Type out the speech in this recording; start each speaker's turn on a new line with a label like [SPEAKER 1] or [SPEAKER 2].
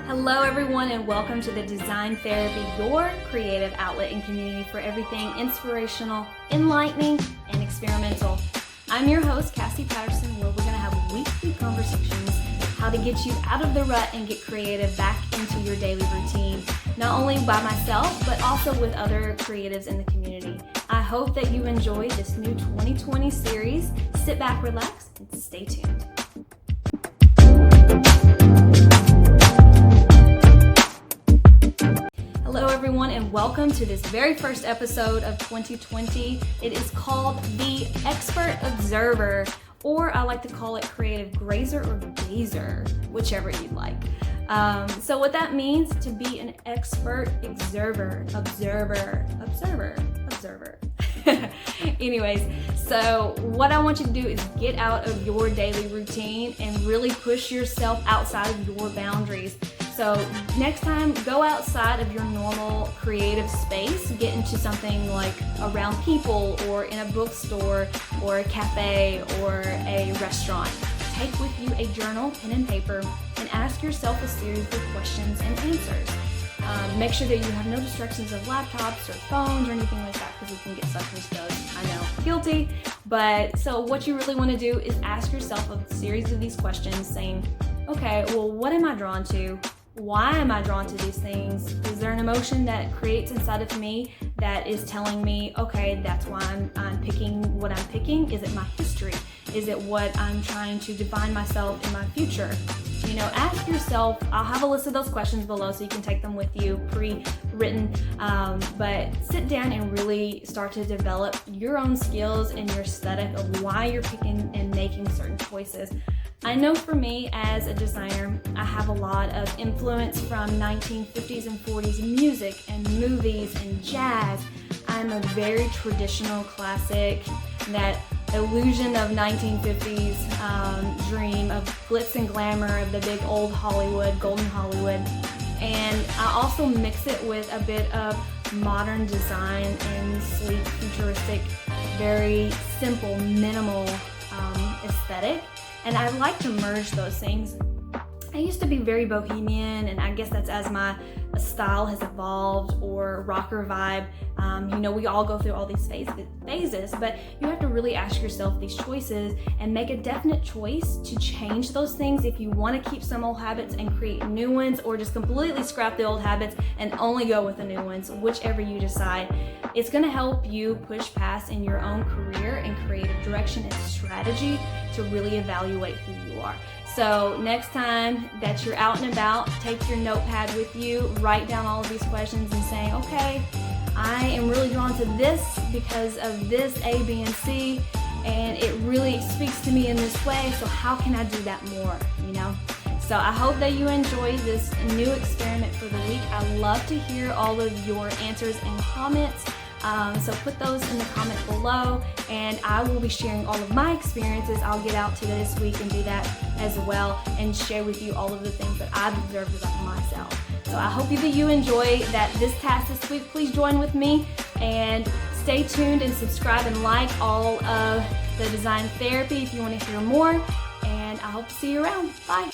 [SPEAKER 1] Hello everyone and welcome to the Design Therapy, your creative outlet and community for everything inspirational, enlightening, and experimental. I'm your host, Cassie Patterson, where we're going to have weekly conversations, how to get you out of the rut and get creative back into your daily routine, not only by myself, but also with other creatives in the community. I hope that you enjoy this new 2020 series. Sit back, relax, and stay tuned. Hello everyone and welcome to this very first episode of 2020. It is called The Expert Observer, or I like to call it Creative Grazer or Gazer, whichever you'd like. So what that means to be an expert observer. Anyways, so what I want you to do is get out of your daily routine and really push yourself outside of your boundaries. So next time, go outside of your normal creative space, get into something like around people or in a bookstore or a cafe or a restaurant. Take with you a journal, pen and paper, and ask yourself a series of questions and answers. Make sure that you have no distractions of laptops or phones or anything like that, because we can get sucked into those. I know, guilty. But so what you really want to do is ask yourself a series of these questions saying, okay, well, what am I drawn to? Why am I drawn to these things? Is there an emotion that creates inside of me that is telling me, okay, that's why I'm picking what I'm picking? Is it my history? Is it what I'm trying to define myself in my future? You know, ask yourself. I'll have a list of those questions below so you can take them with you pre-written, but sit down and really start to develop your own skills and your aesthetic of why you're picking and making certain choices. I know for me as a designer, I have a lot of influence from 1950s and 40s music and movies and jazz. I'm a very traditional classic, that illusion of 1950s dream of glitz and glamour of the big old Hollywood, golden Hollywood. And I also mix it with a bit of modern design and sleek, futuristic, very simple, minimal aesthetic. And I like to merge those things. I used to be very bohemian, and I guess that's as my style has evolved, or rocker vibe. We all go through all these phases, but you have to really ask yourself these choices and make a definite choice to change those things if you want to keep some old habits and create new ones, or just completely scrap the old habits and only go with the new ones, whichever you decide. It's going to help you push past in your own career and creative direction and strategy to really evaluate who you are. So next time that you're out and about, take your notepad with you, write down all of these questions and saying, okay, I am really drawn to this because of this A, B, and C, and it really speaks to me in this way, so how can I do that more, So I hope that you enjoy this new experiment for the week. I love to hear all of your answers and comments. So put those in the comments below, and I will be sharing all of my experiences. I'll get out to this week and do that as well and share with you all of the things that I've observed about myself. So I hope that you enjoy this task this week. Please join with me and stay tuned and subscribe and like all of the Design Therapy if you want to hear more. And I hope to see you around. Bye.